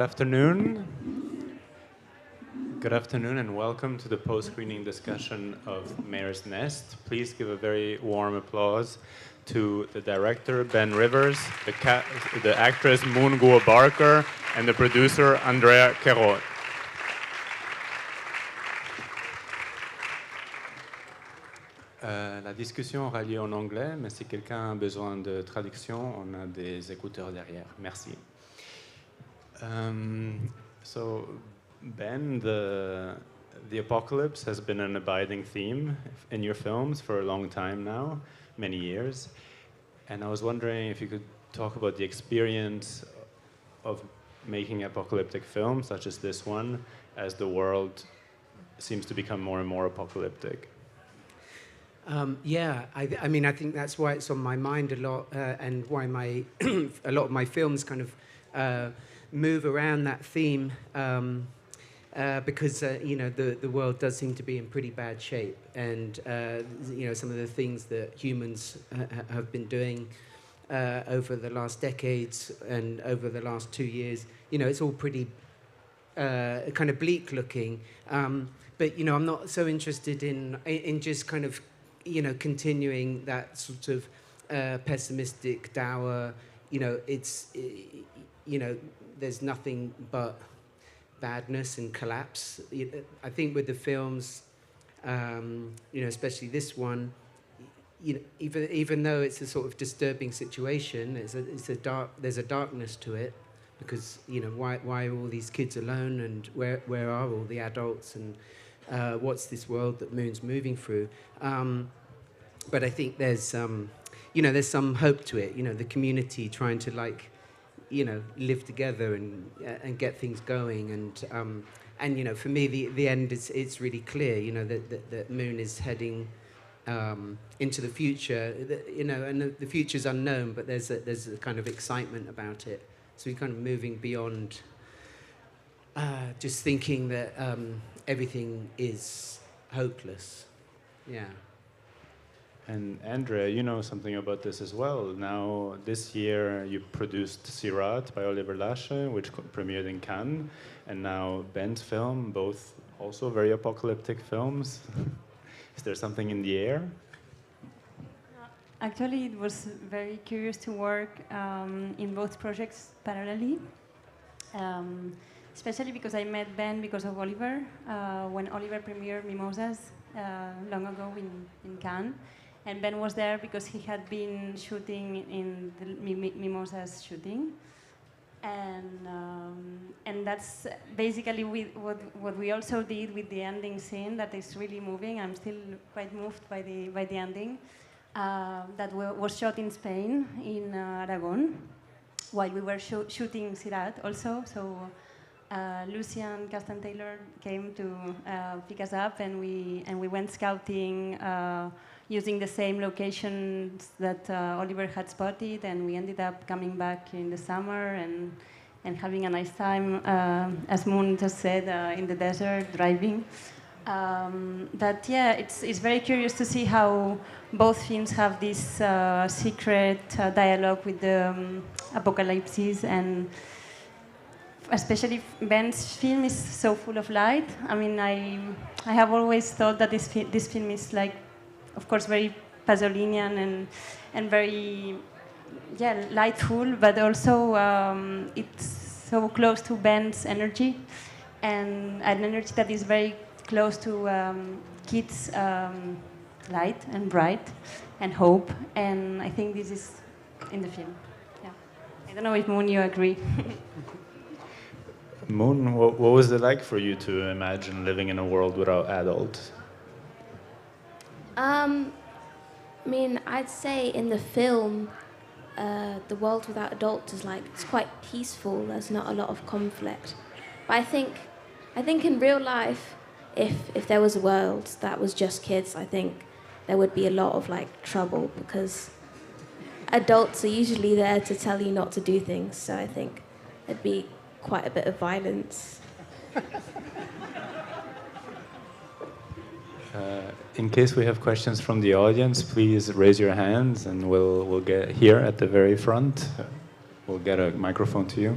Afternoon. Good afternoon and welcome to the post-screening discussion of Mare's Nest. Please give a very warm applause to the director, Ben Rivers, the actress Moon Guo Barker, and the producer, Andrea Querot. La discussion aura lieu en anglais, mais si quelqu'un a besoin de traduction, on a des écouteurs derrière. Merci. So, Ben, the apocalypse has been an abiding theme in your films for a long time now, many years. And I was wondering if you could talk about the experience of making apocalyptic films, such as this one, as the world seems to become more and more apocalyptic. I mean, I think that's why it's on my mind a lot, and why a lot of my films kind of move around that theme, because the world does seem to be in pretty bad shape, and some of the things that humans have been doing over the last decades and over the last 2 years, it's all pretty kind of bleak looking. But I'm not so interested in just kind of continuing that sort of pessimistic, dour. There's nothing but badness and collapse. I think with the films, especially this one, even though it's a sort of disturbing situation, there's a darkness to it, because why are all these kids alone, and where are all the adults, and what's this world that Moon's moving through? But I think there's some hope to it. The community trying to live together and get things going, and for me the end it's really clear. That Moon is heading into the future. And the future's unknown, but there's a kind of excitement about it. So we're kind of moving beyond just thinking that everything is hopeless. Yeah. And Andrea, you know something about this as well. Now, this year you produced Sirat by Oliver Lasche, which premiered in Cannes, and now Ben's film, both also very apocalyptic films. Is there something in the air? Actually, it was very curious to work in both projects parallelly, especially because I met Ben because of Oliver, when Oliver premiered Mimosas long ago in Cannes. And Ben was there because he had been shooting in the Mimosas shooting. And that's basically what we also did with the ending scene that is really moving. I'm still quite moved by the ending. That was shot in Spain, in Aragon, while we were shooting Sirat also. So Lucian Castan-Taylor came to pick us up, and we went scouting using the same locations that Oliver had spotted, and we ended up coming back in the summer and having a nice time, as Moon just said, in the desert, driving. It's very curious to see how both films have this secret dialogue with the apocalypse, and especially Ben's film is so full of light. I mean, I have always thought that this film is of course, very Pasolinian and very, lightful, but also it's so close to Ben's energy, and an energy that is very close to kids' light and bright and hope, and I think this is in the film. Yeah, I don't know if Moon, you agree. Moon, what was it like for you to imagine living in a world without adults? I mean, I'd say in the film, the world without adults is it's quite peaceful. There's not a lot of conflict. But I think in real life, if there was a world that was just kids, I think there would be a lot of trouble, because adults are usually there to tell you not to do things. So I think there'd be quite a bit of violence. In case we have questions from the audience, please raise your hands, and we'll get here at the very front. We'll get a microphone to you.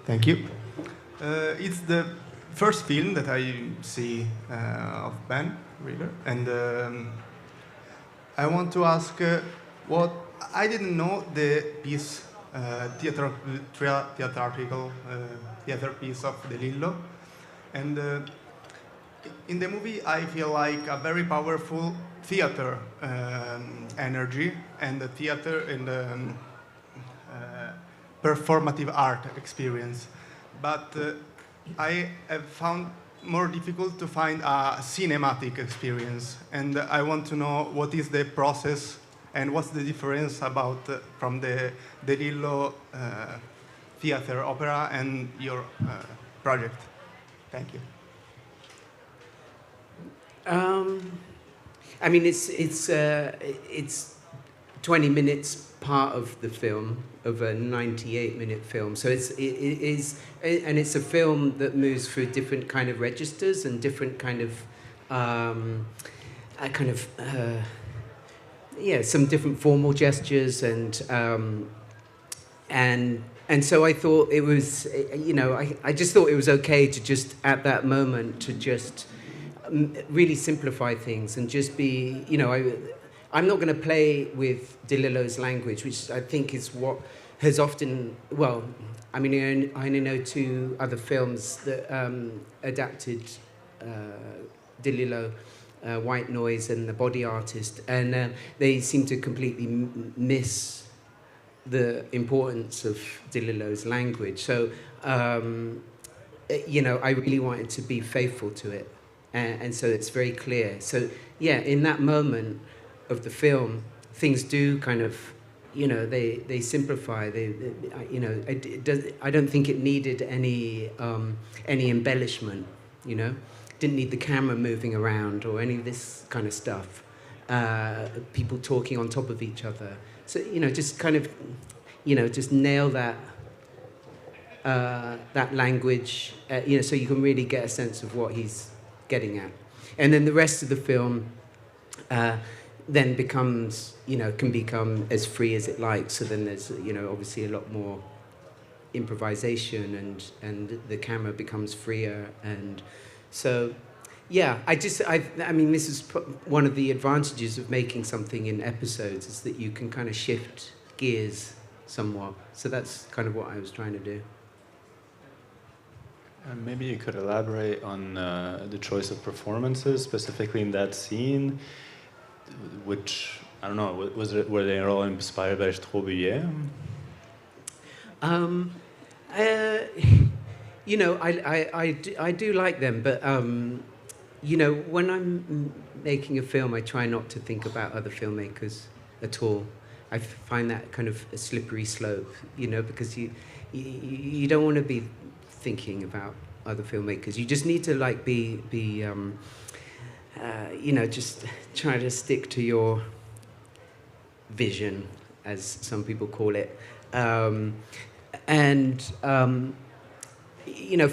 Thank you. It's the first film that I see of Ben Wheeler, and I want to ask what I didn't know the piece, theatrical theater piece of Dilo, and in the movie I feel like a very powerful theater energy and the theater and performative art experience, but I have found more difficult to find a cinematic experience, and I want to know what is the process and what's the difference about from the Lillo theater opera and your project. Thank you. I mean, it's 20 minutes part of the film, of a 98-minute film. So it is, and it's a film that moves through different kind of registers and different kind of, some different formal gestures and so I thought it was, I just thought it was okay to just at that moment to just really simplify things and just be, I'm not going to play with De Lillo's language, which I think is what has often, well, I mean, I only know two other films that adapted De Lillo, White Noise and The Body Artist, and they seem to completely miss the importance of De Lillo's language. So, I really wanted to be faithful to it, and so it's very clear. So, yeah, in that moment of the film, things do kind of, they simplify. I don't think it needed any embellishment, Didn't need the camera moving around or any of this kind of stuff. People talking on top of each other. So, just kind of, just nail that language, so you can really get a sense of what he's getting at. And then the rest of the film then becomes, can become as free as it likes. So then there's, obviously a lot more improvisation and the camera becomes freer. And so, yeah, I mean, this is one of the advantages of making something in episodes is that you can kind of shift gears somewhat. So that's kind of what I was trying to do. Maybe you could elaborate on the choice of performances, specifically in that scene, which, I don't know, were they all inspired by Straubier? I do like them, but, when I'm making a film, I try not to think about other filmmakers at all. I find that kind of a slippery slope, because you don't want to be thinking about other filmmakers. You just need to just try to stick to your vision, as some people call it. For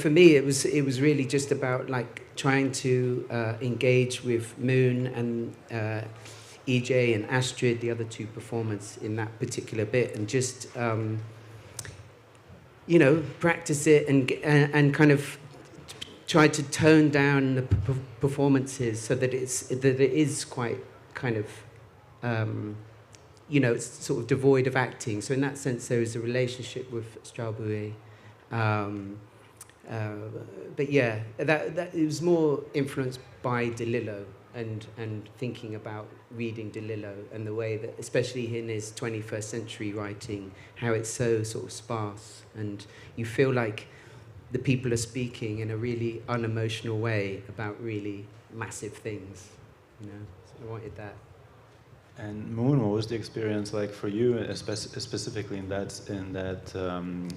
me, it was really just about trying to engage with Moon and EJ and Astrid, the other two performers in that particular bit, and just practice it and kind of try to tone down the performances so that it is quite kind of it's sort of devoid of acting. So in that sense, there is a relationship with Straubier. But yeah, that it was more influenced by De Lillo and thinking about reading De Lillo and the way that, especially in his 21st century writing, how it's so sort of sparse and you feel like the people are speaking in a really unemotional way about really massive things, So I wanted that. And Moon, what was the experience like for you, specifically in that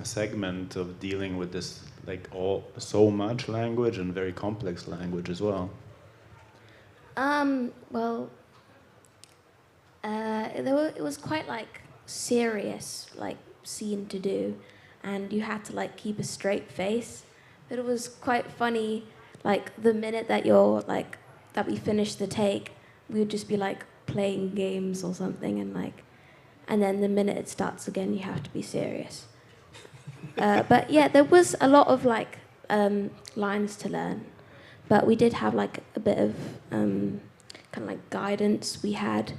segment of dealing with this so much language and very complex language as well? It was quite serious scene to do, and you had to keep a straight face. But it was quite funny. The minute that that we finished the take, we would just be playing games or something, and then the minute it starts again, you have to be serious. But yeah, there was a lot of like lines to learn, but we did have like a bit of kind of like guidance. We had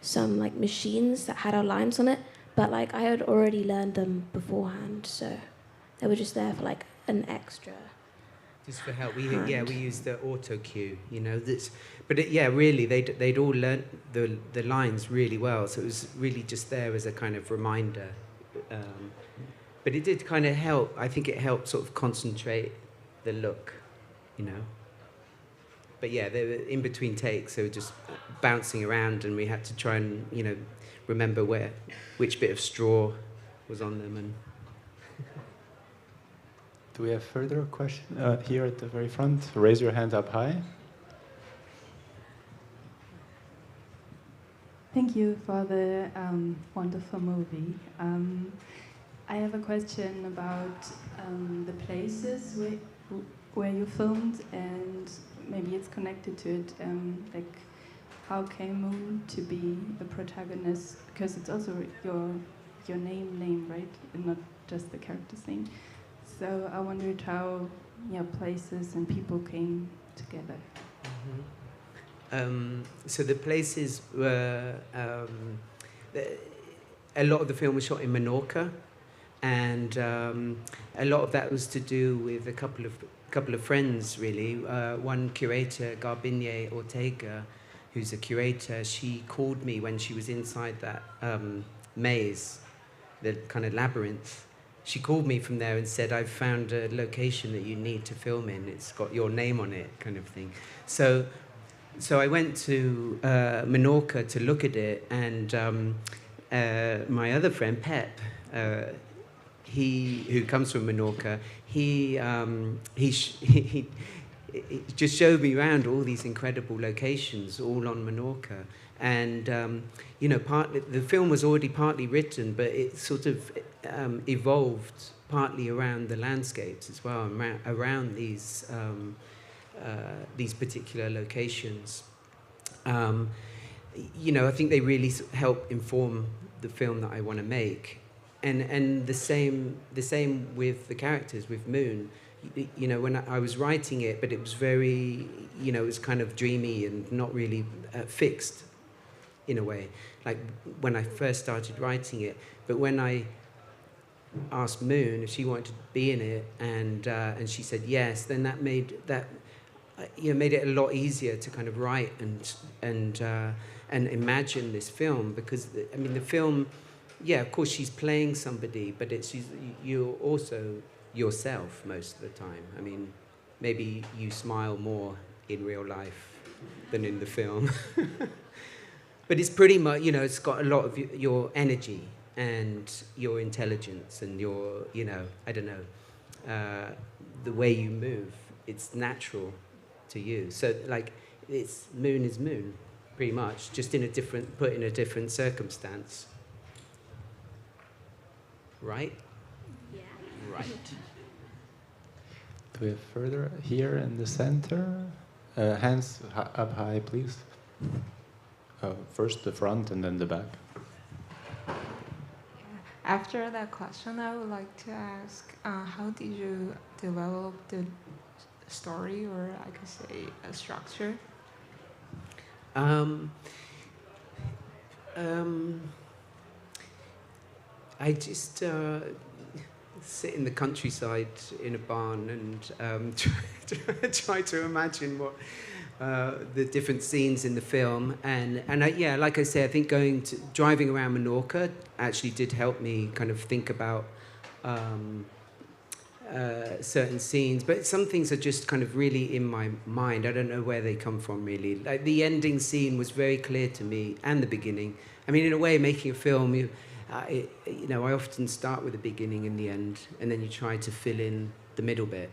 some like machines that had our lines on it, but like I had already learned them beforehand, so they were just there for like an extra. Just for help, we used the auto cue, you know. Really, they'd all learnt the lines really well, so it was really just there as a kind of reminder. But it did kind of help. I think it helped sort of concentrate the look, you know. But yeah, they were in between takes, they were just bouncing around, and we had to try and, you know, remember which bit of straw was on them. And do we have further questions here at the very front? Raise your hand up high. Thank you for the wonderful movie. I have a question about the places where you filmed, and maybe it's connected to it. Like, how came Moon to be the protagonist? Because it's also your name, right? And not just the character's name. So I wondered how places and people came together. Mm-hmm. So the places were a lot of the film was shot in Menorca, and a lot of that was to do with a couple of friends, really. One curator, Garbiñe Ortega, who's a curator, she called me when she was inside that maze, the kind of labyrinth. She called me from there and said, "I've found a location that you need to film in. It's got your name on it," kind of thing. So I went to Menorca to look at it, and my other friend, Pep, who comes from Menorca, he just showed me around all these incredible locations, all on Menorca. And you know, the film was already partly written, but it sort of evolved partly around the landscapes as well, around these particular locations. You know, I think they really help inform the film that I want to make, and the same with the characters, with Moon. You know, when I was writing it, but it was very, you know, it was kind of dreamy and not really fixed in a way, like when I first started writing it. But when I asked Moon if she wanted to be in it, and she said yes, then that made it a lot easier to kind of write and imagine this film, because I mean, the film, yeah, of course she's playing somebody, but you're also yourself most of the time. I mean, maybe you smile more in real life than in the film. But it's pretty much, you know, it's got a lot of your energy and your intelligence and your, you know, I don't know, the way you move. It's natural to you. So, like, Moon is Moon, pretty much, just put in a different circumstance. Right? Yeah. Right. Do we have further here in the center? Hands up high, please. First the front and then the back. After that question, I would like to ask, how did you develop the story, or I could say a structure? I just sit in the countryside in a barn and try to imagine what the different scenes in the film, and yeah, like I say, I think driving around Menorca actually did help me kind of think about certain scenes, but some things are just kind of really in my mind. I don't know where they come from, really. Like the ending scene was very clear to me, and the beginning. I mean, in a way, making a film, I often start with the beginning and the end, and then you try to fill in the middle bit.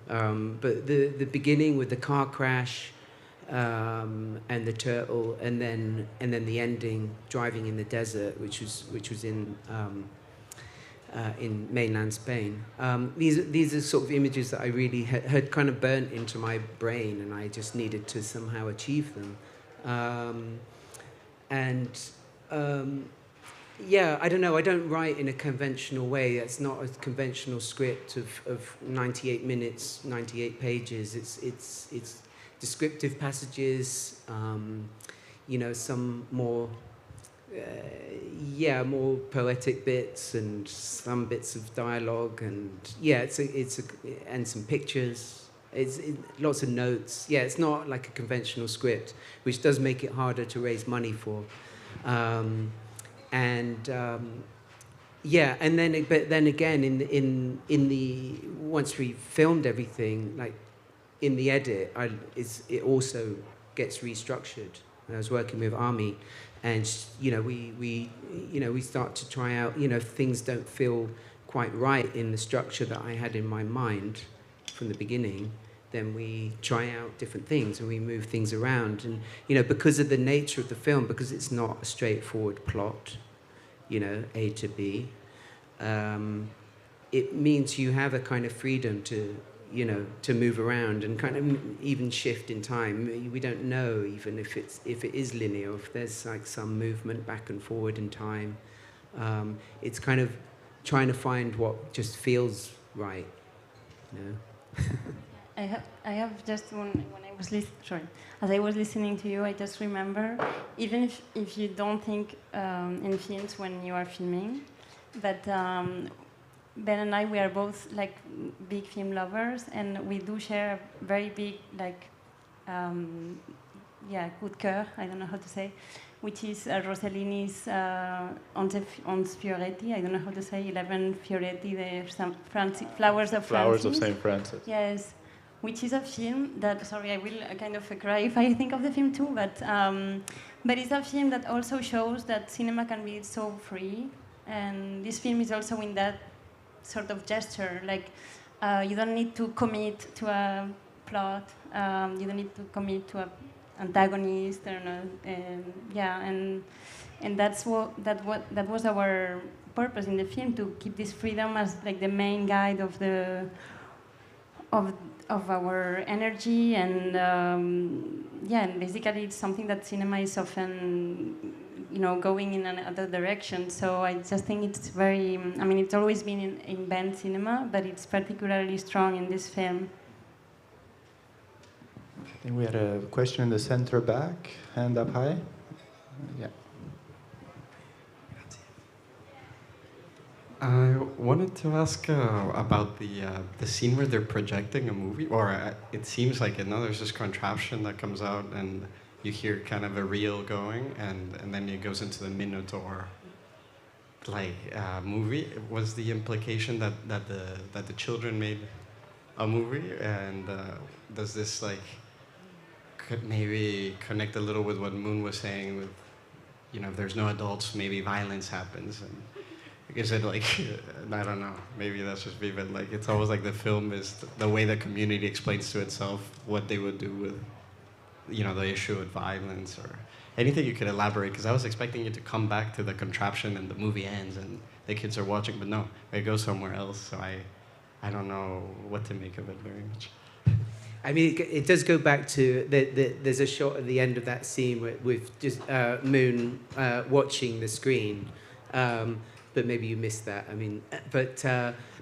But the beginning with the car crash and the turtle, and then the ending, driving in the desert, which was in mainland Spain. These are sort of images that I really had kind of burnt into my brain, and I just needed to somehow achieve them. Yeah, I don't know. I don't write in a conventional way. It's not a conventional script of 98 minutes, 98 pages. It's descriptive passages, you know, some more, more poetic bits and some bits of dialogue, and yeah, and some pictures. Lots of notes. Yeah, it's not like a conventional script, which does make it harder to raise money for. But then again, in the once we filmed everything, like in the edit, it also gets restructured. And I was working with Army, and you know we start to try out. You know, if things don't feel quite right in the structure that I had in my mind from the beginning, then we try out different things and we move things around. And you know, because of the nature of the film, because it's not a straightforward plot, you know, A to B, it means you have a kind of freedom to, you know, to move around and kind of even shift in time. We don't know even if it is linear, if there's like some movement back and forward in time. It's kind of trying to find what just feels right, you know. I have just when I was as I was listening to you, I just remember, even if you don't think in films when you are filming, that Ben and I, we are both like big film lovers, and we do share a very big like coup de cœur, I don't know how to say, which is Rossellini's Onze Fioretti, I don't know how to say, 11 Fioretti, the Flowers of Francis. Flowers of St. Francis. Yes, which is a film that, sorry, I will kind of cry if I think of the film too, but it's a film that also shows that cinema can be so free, and this film is also in that sort of gesture, like you don't need to commit to a plot, you don't need to commit to an antagonist, or no, and that was our purpose in the film, to keep this freedom as like the main guide of our energy, and and basically it's something that cinema is often, you know, going in another direction. So I just think it's very, I mean, it's always been in band cinema, but it's particularly strong in this film. I think we had a question in the center back, hand up high. Yeah. I wanted to ask about the scene where they're projecting a movie, or it seems like it. No, there's this contraption that comes out, and you hear kind of a reel going, and then it goes into the Minotaur like movie. Was the implication that the children made a movie, and does this like could maybe connect a little with what Moon was saying? With, you know, if there's no adults, maybe violence happens. And is it like, I don't know, maybe that's just me, but like it's always like the film is the way the community explains to itself what they would do with, you know, the issue of violence, or anything you could elaborate, because I was expecting you to come back to the contraption and the movie ends and the kids are watching, but no, it goes somewhere else, so I don't know what to make of it very much. I mean, it does go back to, there's a shot at the end of that scene with just Moon watching the screen, but maybe you missed that. I mean, but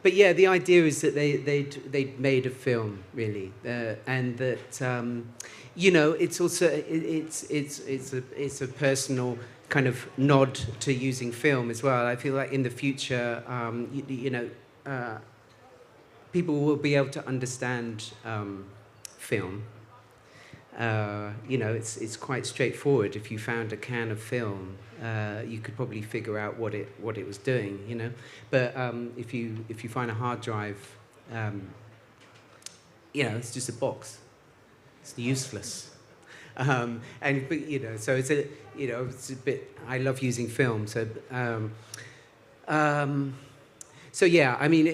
yeah, the idea is that they made a film, really, and that you know, it's also it's a personal kind of nod to using film as well. I feel like in the future, you know, people will be able to understand film. You know, it's quite straightforward. If you found a can of film, you could probably figure out what it was doing. You know, but if you find a hard drive, you know, it's just a box. It's useless. But you know, so it's a bit. I love using film, so. So yeah, I mean,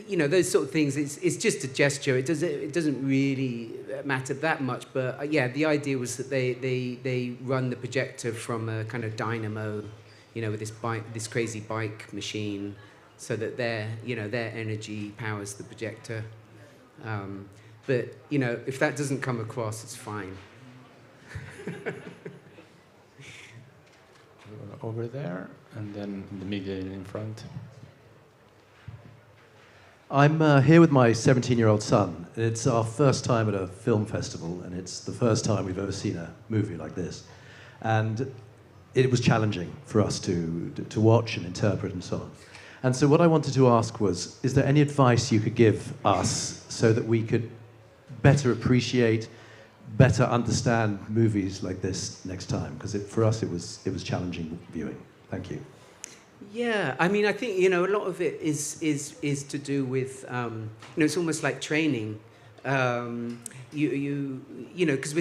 you know, those sort of things. It's just a gesture. It doesn't really matter that much. But yeah, the idea was that they run the projector from a kind of dynamo, you know, with this crazy bike machine, so that their energy powers the projector. But you know, if that doesn't come across, it's fine. over there, and then in the middle in front. I'm here with my 17-year-old son. It's our first time at a film festival, and it's the first time we've ever seen a movie like this. And it was challenging for us to watch and interpret and so on. And so what I wanted to ask was, is there any advice you could give us so that we could better appreciate, better understand movies like this next time? Because for us it was challenging viewing. Thank you. Yeah, I mean, I think, you know, a lot of it is to do with, you know, it's almost like training. You know, because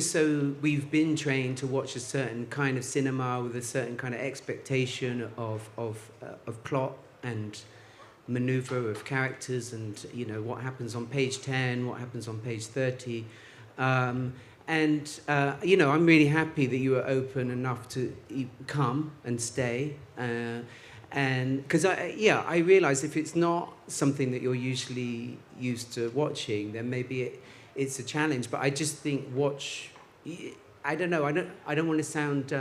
we've been trained to watch a certain kind of cinema with a certain kind of expectation of plot and maneuver of characters, and, you know, what happens on page 10, what happens on page 30. You know, I'm really happy that you were open enough to come and stay. And because I realize if it's not something that you're usually used to watching, then maybe it's a challenge. But I just think I don't know. I don't want to sound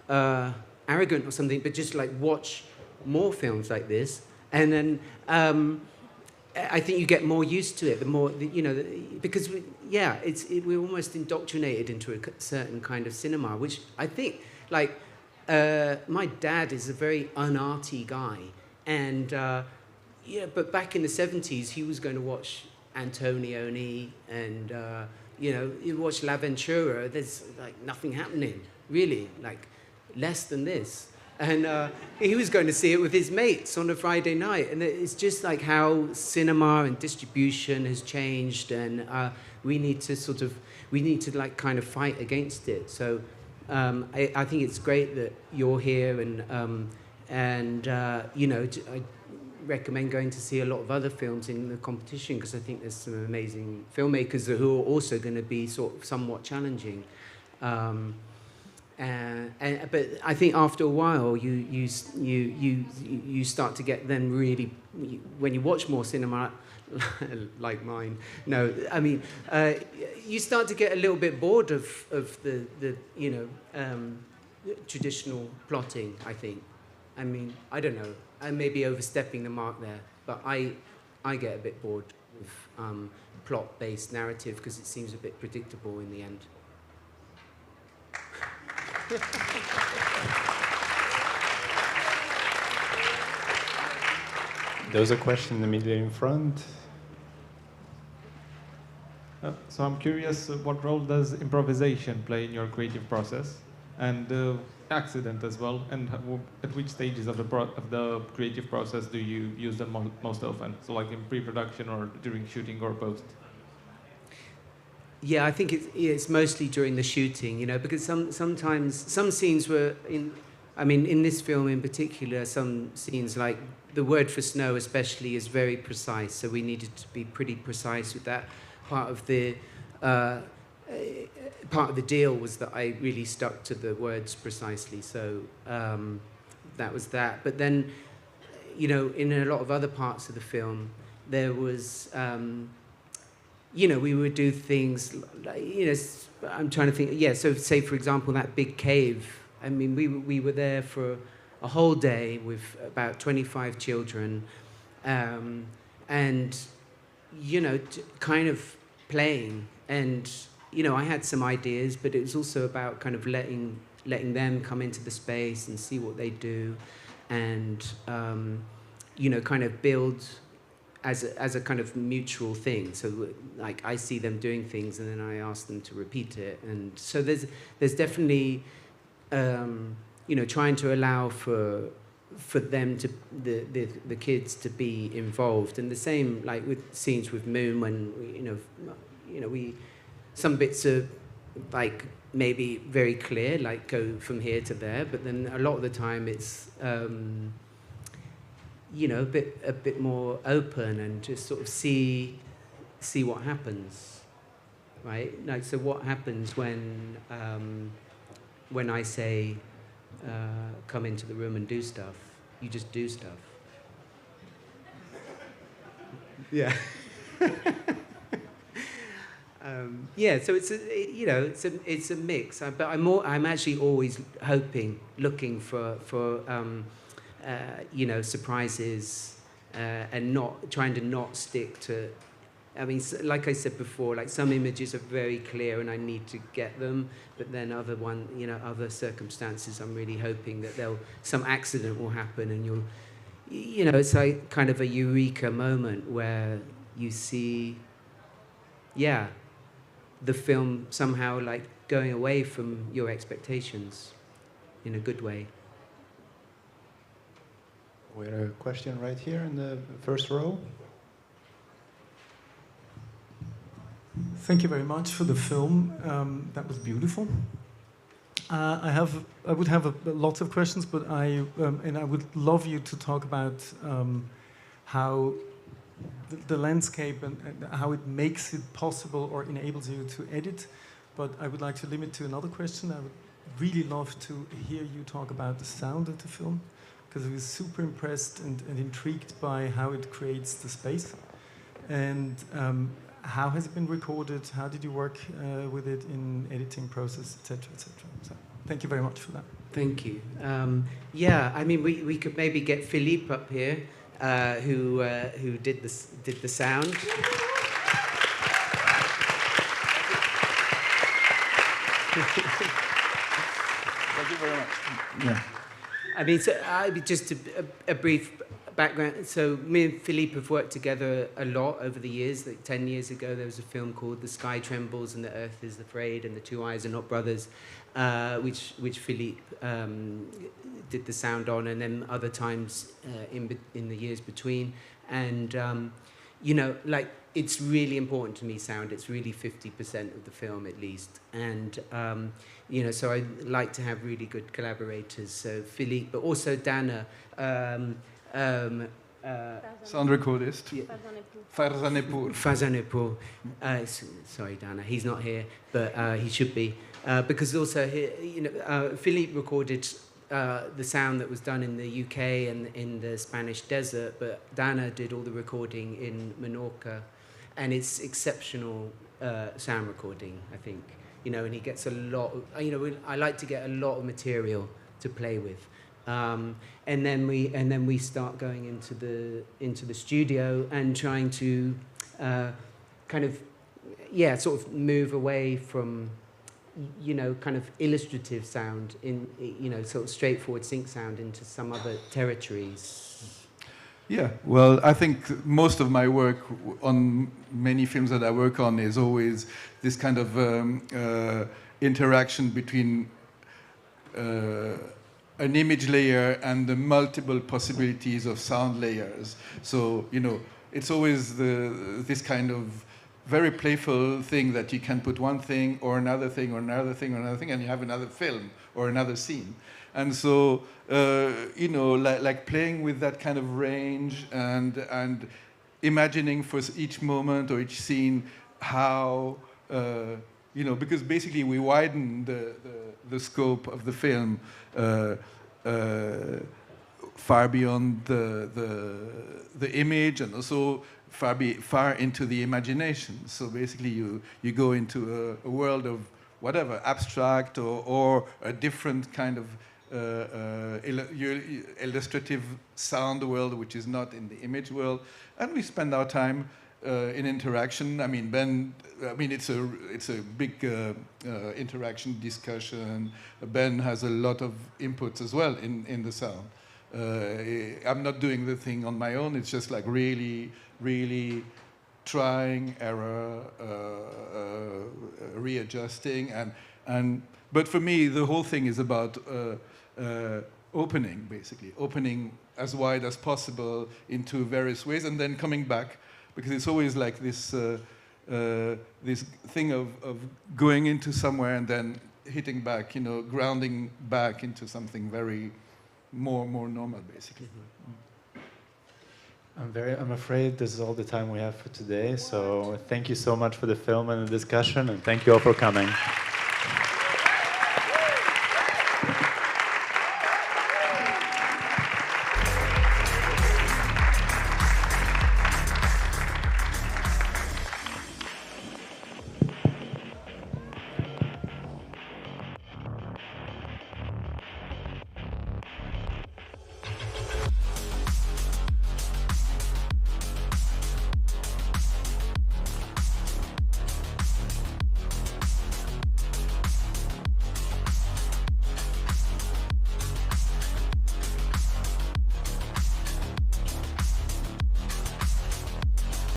arrogant or something, but just like watch more films like this, and then I think you get more used to it. The more, you know, because we're almost indoctrinated into a certain kind of cinema, which I think like. My dad is a very unarty guy, and but back in the 70s, he was going to watch Antonioni, and you know, you watch L'Avventura. There's like nothing happening, really, like less than this. And he was going to see it with his mates on a Friday night, and it's just like how cinema and distribution has changed, and we need to like kind of fight against it. So. I think it's great that you're here, and you know, I recommend going to see a lot of other films in the competition, because I think there's some amazing filmmakers who are also going to be somewhat challenging. But I think after a while, you start to get then really, when you watch more cinema. Like mine. No, I mean, you start to get a little bit bored of the you know, traditional plotting, I think. I mean, I don't know. I may be overstepping the mark there, but I get a bit bored with plot-based narrative because it seems a bit predictable in the end. There was a question in the middle in front. So I'm curious, what role does improvisation play in your creative process, and accident as well, and at which stages of the creative process do you use them most often? So like in pre-production or during shooting or post? Yeah, I think it's mostly during the shooting, you know, because sometimes some scenes were in this film in particular, some scenes like the word for snow especially is very precise, so we needed to be pretty precise with that. Part of the deal was that I really stuck to the words precisely, so that was that. But then, you know, in a lot of other parts of the film, there was, you know, we would do things like, you know, I'm trying to think, yeah, so say, for example, that big cave. I mean, we were there for a whole day with about 25 children, and, you know, kind of playing, and, you know, I had some ideas, but it was also about kind of letting them come into the space and see what they do, and, you know, kind of build as a kind of mutual thing. So, like, I see them doing things, and then I ask them to repeat it, and so there's definitely, you know, trying to allow for them to the kids to be involved, and the same like with scenes with Moon, when we some bits are like maybe very clear, like go from here to there, but then a lot of the time it's you know, a bit more open and just sort of see what happens, right? Like, so what happens when I say come into the room and do stuff? You just do stuff. Yeah. Yeah, so it's a mix. But I'm actually always looking for surprises, and trying to not stick to. I mean, like I said before, like some images are very clear and I need to get them, but then other circumstances, I'm really hoping that some accident will happen and it's like kind of a eureka moment where you see, the film somehow like going away from your expectations in a good way. We had a question right here in the first row. Thank you very much for the film. That was beautiful. I would have lots of questions, but I would love you to talk about how the landscape and how it makes it possible or enables you to edit. But I would like to limit to another question. I would really love to hear you talk about the sound of the film, because I was super impressed and intrigued by how it creates the space. And how has it been recorded? How did you work with it in editing process, etc., etc.? So thank you very much for that. Thank you. I mean, we could maybe get Philippe up here, who did the sound. Thank you very much. Yeah. I mean, so just a brief background. So me and Philippe have worked together a lot over the years. Like 10 years ago, there was a film called The Sky Trembles and the Earth is Afraid and The Two Eyes Are Not Brothers, which Philippe did the sound on, and then other times in the years between. And like, it's really important to me, sound. It's really 50% of the film at least. And so I like to have really good collaborators. So Philippe, but also Dana. Sound recordist. Yeah. Farzanepour. Sorry, Dana, he's not here, but he should be. Because also, Philippe recorded the sound that was done in the UK and in the Spanish desert, but Dana did all the recording in Menorca, and it's exceptional sound recording, I think. And he gets a lot of, I like to get a lot of material to play with. And then we start going into the studio and trying to sort of move away from kind of illustrative sound in sort of straightforward sync sound into some other territories. Yeah, well, I think most of my work on many films that I work on is always this kind of interaction between an image layer and the multiple possibilities of sound layers. So, it's always this kind of very playful thing that you can put one thing or another thing or another thing or another thing, and you have another film or another scene. And so, like playing with that kind of range and imagining for each moment or each scene how, because basically we widen the scope of the film far beyond the image, and also far into the imagination. So basically you go into a world of whatever, abstract or a different kind of illustrative sound world, which is not in the image world, and we spend our time in interaction. I mean, it's a big interaction discussion. Ben has a lot of inputs as well in the sound. I'm not doing the thing on my own. It's just like really trying, error, readjusting, but for me the whole thing is about opening as wide as possible into various ways, and then coming back, because it's always like this this thing of going into somewhere and then hitting back, grounding back into something very more normal, basically. I'm afraid this is all the time we have for today. So thank you so much for the film and the discussion, and thank you all for coming.